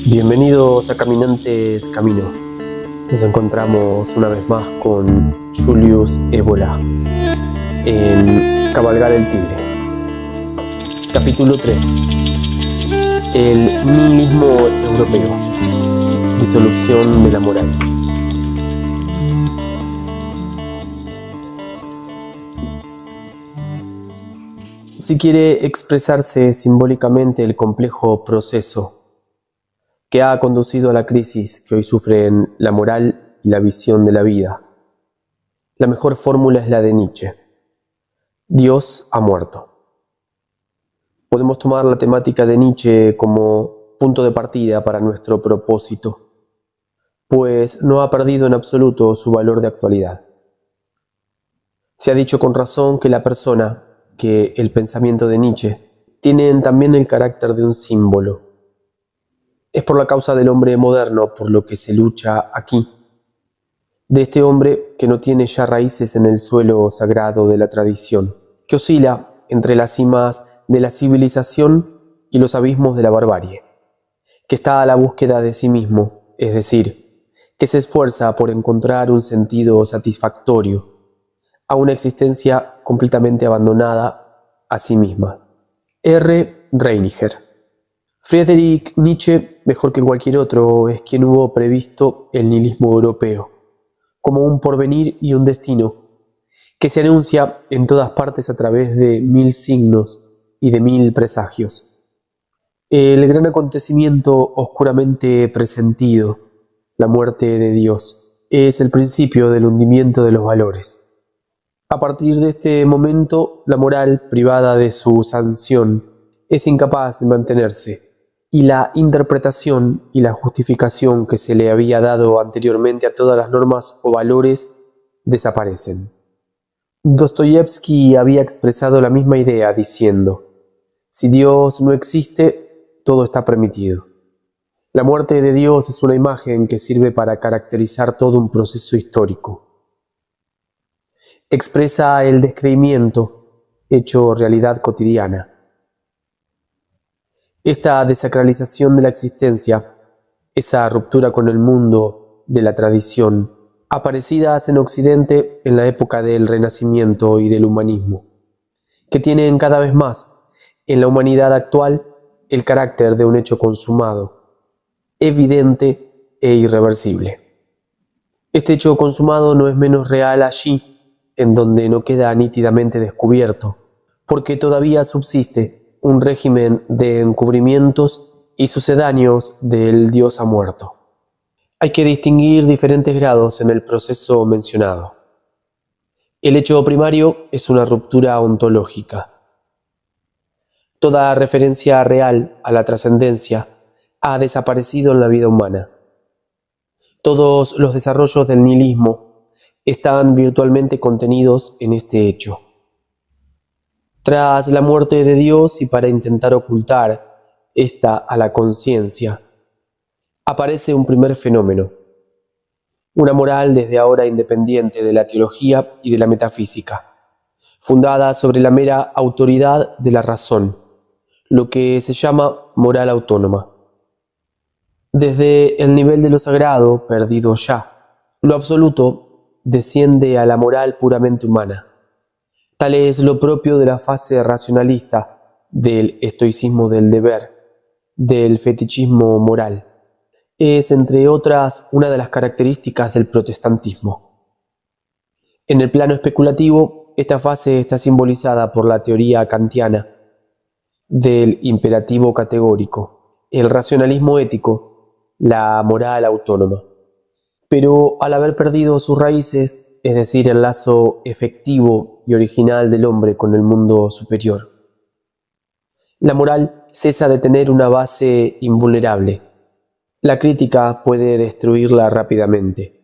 Bienvenidos a Caminantes Camino. Nos encontramos una vez más con Julius Evola en Cabalgar el Tigre. Capítulo 3. El nihilismo europeo. Disolución de la moral. Si quiere expresarse simbólicamente el complejo proceso que ha conducido a la crisis que hoy sufren la moral y la visión de la vida, la mejor fórmula es la de Nietzsche. Dios ha muerto. Podemos tomar la temática de Nietzsche como punto de partida para nuestro propósito, pues no ha perdido en absoluto su valor de actualidad. Se ha dicho con razón que la persona, que el pensamiento de Nietzsche, tienen también el carácter de un símbolo. Es por la causa del hombre moderno por lo que se lucha aquí, de este hombre que no tiene ya raíces en el suelo sagrado de la tradición, que oscila entre las cimas de la civilización y los abismos de la barbarie, que está a la búsqueda de sí mismo, es decir, que se esfuerza por encontrar un sentido satisfactorio a una existencia completamente abandonada a sí misma. R. Reiniger. Friedrich Nietzsche, mejor que cualquier otro, es quien hubo previsto el nihilismo europeo, como un porvenir y un destino, que se anuncia en todas partes a través de 1000 signos y de 1000 presagios. El gran acontecimiento oscuramente presentido, la muerte de Dios, es el principio del hundimiento de los valores. A partir de este momento, la moral, privada de su sanción, es incapaz de mantenerse, y la interpretación y la justificación que se le había dado anteriormente a todas las normas o valores desaparecen. Dostoyevsky había expresado la misma idea diciendo: si Dios no existe, todo está permitido. La muerte de Dios es una imagen que sirve para caracterizar todo un proceso histórico. Expresa el descreimiento hecho realidad cotidiana. Esta desacralización de la existencia, esa ruptura con el mundo de la tradición, aparecidas en Occidente en la época del Renacimiento y del humanismo, que tienen cada vez más en la humanidad actual el carácter de un hecho consumado, evidente e irreversible. Este hecho consumado no es menos real allí, en donde no queda nítidamente descubierto, porque todavía subsiste un régimen de encubrimientos y sucedáneos del Dios ha muerto. Hay que distinguir diferentes grados en el proceso mencionado. El hecho primario es una ruptura ontológica. Toda referencia real a la trascendencia ha desaparecido en la vida humana. Todos los desarrollos del nihilismo están virtualmente contenidos en este hecho. Tras la muerte de Dios y para intentar ocultar esta a la conciencia, aparece un primer fenómeno, una moral desde ahora independiente de la teología y de la metafísica, fundada sobre la mera autoridad de la razón, lo que se llama moral autónoma. Desde el nivel de lo sagrado, perdido ya, lo absoluto desciende a la moral puramente humana. Tal es lo propio de la fase racionalista, del estoicismo del deber, del fetichismo moral. Es, entre otras, una de las características del protestantismo. En el plano especulativo, esta fase está simbolizada por la teoría kantiana del imperativo categórico, el racionalismo ético, la moral autónoma. Pero al haber perdido sus raíces, es decir, el lazo efectivo y original del hombre con el mundo superior, la moral cesa de tener una base invulnerable. La crítica puede destruirla rápidamente.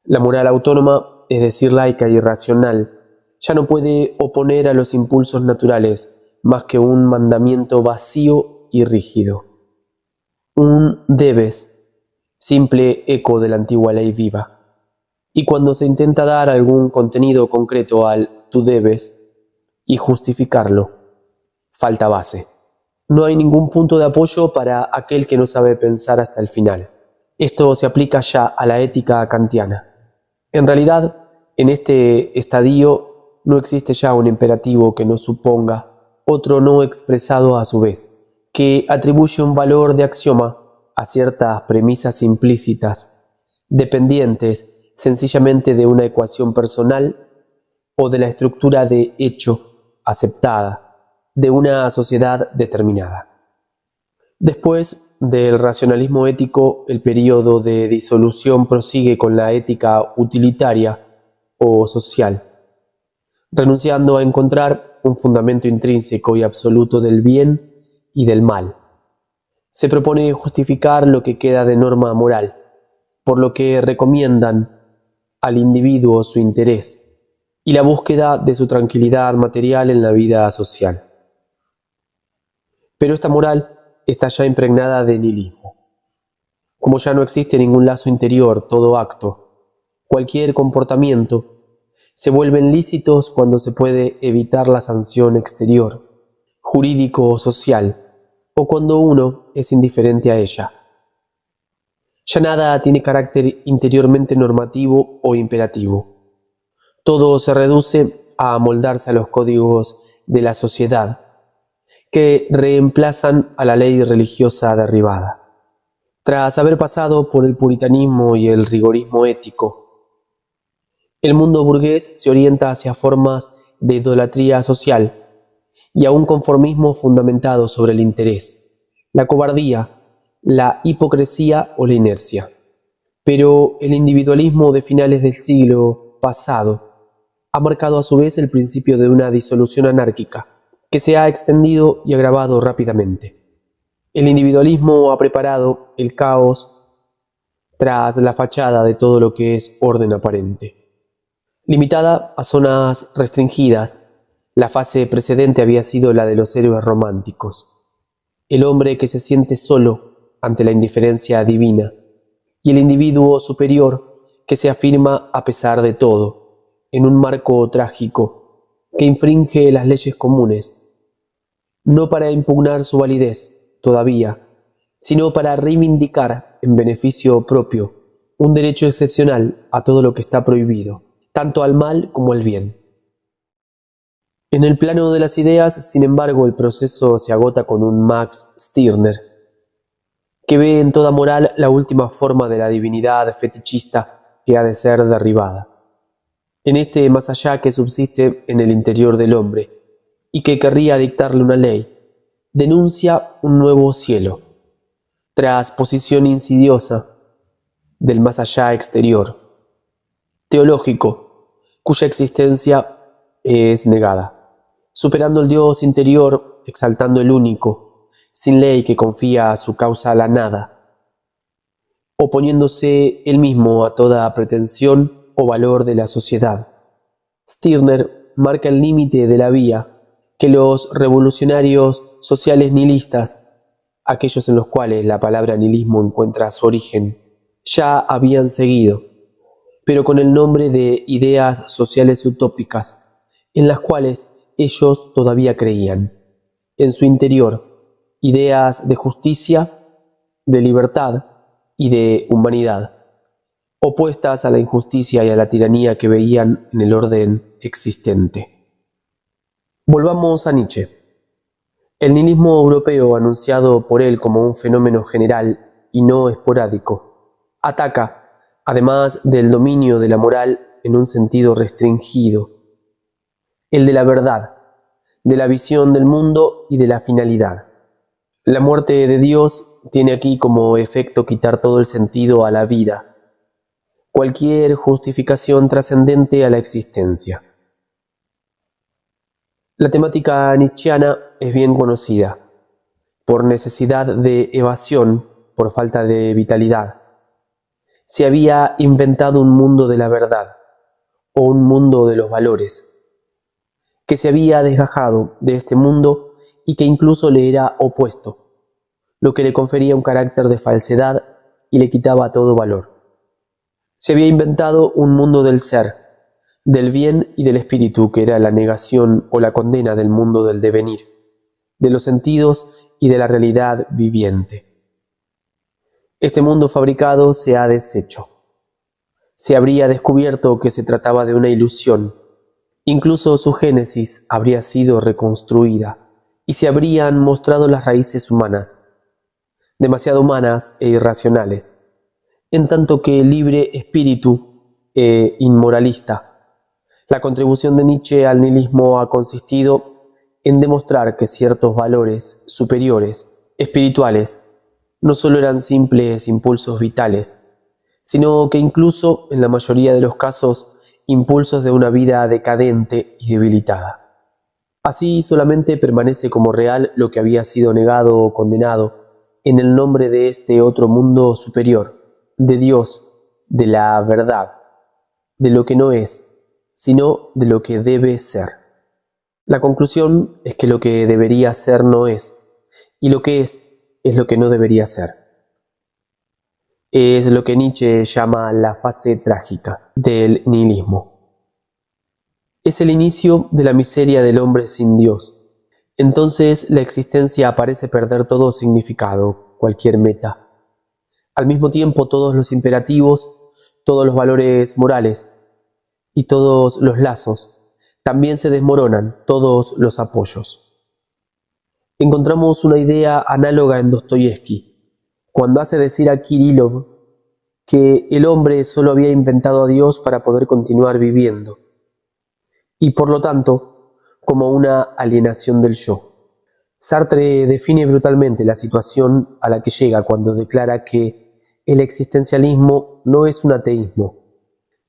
La moral autónoma, es decir, laica y racional, ya no puede oponer a los impulsos naturales más que un mandamiento vacío y rígido. Un debes, simple eco de la antigua ley viva. Y cuando se intenta dar algún contenido concreto al tú debes, y justificarlo. Falta base. No hay ningún punto de apoyo para aquel que no sabe pensar hasta el final. Esto se aplica ya a la ética kantiana. En realidad, en este estadio no existe ya un imperativo que no suponga otro no expresado a su vez, que atribuye un valor de axioma a ciertas premisas implícitas, dependientes sencillamente de una ecuación personal o de la estructura de hecho aceptada de una sociedad determinada. Después del racionalismo ético, el período de disolución prosigue con la ética utilitaria o social, renunciando a encontrar un fundamento intrínseco y absoluto del bien y del mal. Se propone justificar lo que queda de norma moral, por lo que recomiendan al individuo su interés y la búsqueda de su tranquilidad material en la vida social. Pero esta moral está ya impregnada de nihilismo. Como ya no existe ningún lazo interior, todo acto, cualquier comportamiento, se vuelven lícitos cuando se puede evitar la sanción exterior, jurídico o social, o cuando uno es indiferente a ella. Ya nada tiene carácter interiormente normativo o imperativo. Todo se reduce a amoldarse a los códigos de la sociedad, que reemplazan a la ley religiosa derribada. Tras haber pasado por el puritanismo y el rigorismo ético, el mundo burgués se orienta hacia formas de idolatría social y a un conformismo fundamentado sobre el interés, la cobardía, la hipocresía o la inercia. Pero el individualismo de finales del siglo pasado ha marcado a su vez el principio de una disolución anárquica que se ha extendido y agravado rápidamente. El individualismo ha preparado el caos tras la fachada de todo lo que es orden aparente. Limitada a zonas restringidas, la fase precedente había sido la de los héroes románticos. El hombre que se siente solo ante la indiferencia divina y el individuo superior que se afirma a pesar de todo, en un marco trágico que infringe las leyes comunes, no para impugnar su validez todavía, sino para reivindicar en beneficio propio un derecho excepcional a todo lo que está prohibido, tanto al mal como al bien. En el plano de las ideas, sin embargo, el proceso se agota con un Max Stirner, que ve en toda moral la última forma de la divinidad fetichista que ha de ser derribada. En este más allá que subsiste en el interior del hombre y que querría dictarle una ley, denuncia un nuevo cielo, transposición insidiosa del más allá exterior, teológico, cuya existencia es negada, superando el Dios interior, exaltando el único, sin ley que confía a su causa a la nada, oponiéndose él mismo a toda pretensión o valor de la sociedad. Stirner marca el límite de la vía que los revolucionarios sociales nihilistas, aquellos en los cuales la palabra nihilismo encuentra su origen, ya habían seguido, pero con el nombre de ideas sociales utópicas, en las cuales ellos todavía creían. En su interior, ideas de justicia, de libertad y de humanidad, opuestas a la injusticia y a la tiranía que veían en el orden existente. Volvamos a Nietzsche. El nihilismo europeo, anunciado por él como un fenómeno general y no esporádico, ataca, además del dominio de la moral en un sentido restringido, el de la verdad, de la visión del mundo y de la finalidad. La muerte de Dios tiene aquí como efecto quitar todo el sentido a la vida, cualquier justificación trascendente a la existencia. La temática nietzscheana es bien conocida, por necesidad de evasión, por falta de vitalidad. Se había inventado un mundo de la verdad, o un mundo de los valores, que se había desgajado de este mundo y que incluso le era opuesto, lo que le confería un carácter de falsedad y le quitaba todo valor. Se había inventado un mundo del ser, del bien y del espíritu, que era la negación o la condena del mundo del devenir, de los sentidos y de la realidad viviente. Este mundo fabricado se ha deshecho. Se habría descubierto que se trataba de una ilusión. Incluso su génesis habría sido reconstruida y se habrían mostrado las raíces humanas, demasiado humanas e irracionales, en tanto que libre espíritu e inmoralista. La contribución de Nietzsche al nihilismo ha consistido en demostrar que ciertos valores superiores, espirituales, no solo eran simples impulsos vitales, sino que incluso, en la mayoría de los casos, impulsos de una vida decadente y debilitada. Así solamente permanece como real lo que había sido negado o condenado en el nombre de este otro mundo superior, de Dios, de la verdad, de lo que no es, sino de lo que debe ser. La conclusión es que lo que debería ser no es, y lo que es lo que no debería ser. Es lo que Nietzsche llama la fase trágica del nihilismo. Es el inicio de la miseria del hombre sin Dios. Entonces la existencia parece perder todo significado, cualquier meta. Al mismo tiempo, todos los imperativos, todos los valores morales y todos los lazos también se desmoronan, todos los apoyos. Encontramos una idea análoga en Dostoyevsky, cuando hace decir a Kirillov que el hombre solo había inventado a Dios para poder continuar viviendo, y por lo tanto, como una alienación del yo. Sartre define brutalmente la situación a la que llega cuando declara que el existencialismo no es un ateísmo,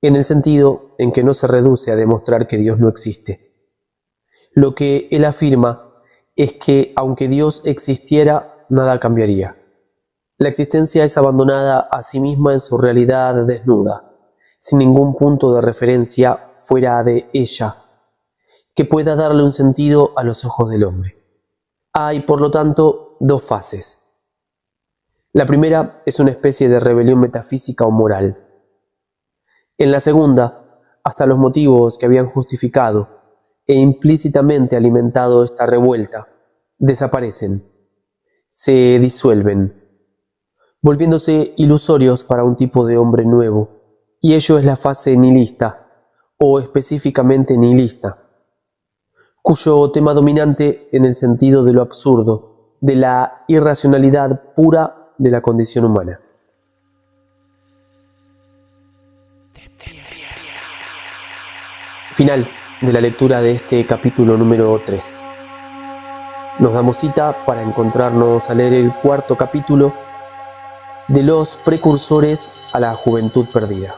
en el sentido en que no se reduce a demostrar que Dios no existe. Lo que él afirma es que, aunque Dios existiera, nada cambiaría. La existencia es abandonada a sí misma en su realidad desnuda, sin ningún punto de referencia fuera de ella, que pueda darle un sentido a los ojos del hombre. Hay, por lo tanto, dos fases. La primera es una especie de rebelión metafísica o moral. En la segunda, hasta los motivos que habían justificado e implícitamente alimentado esta revuelta desaparecen, se disuelven, volviéndose ilusorios para un tipo de hombre nuevo, y ello es la fase nihilista, o específicamente nihilista, cuyo tema dominante en el sentido de lo absurdo, de la irracionalidad pura de la condición humana. Final de la lectura de este capítulo número 3. Nos damos cita para encontrarnos a leer el cuarto capítulo de los precursores a la juventud perdida.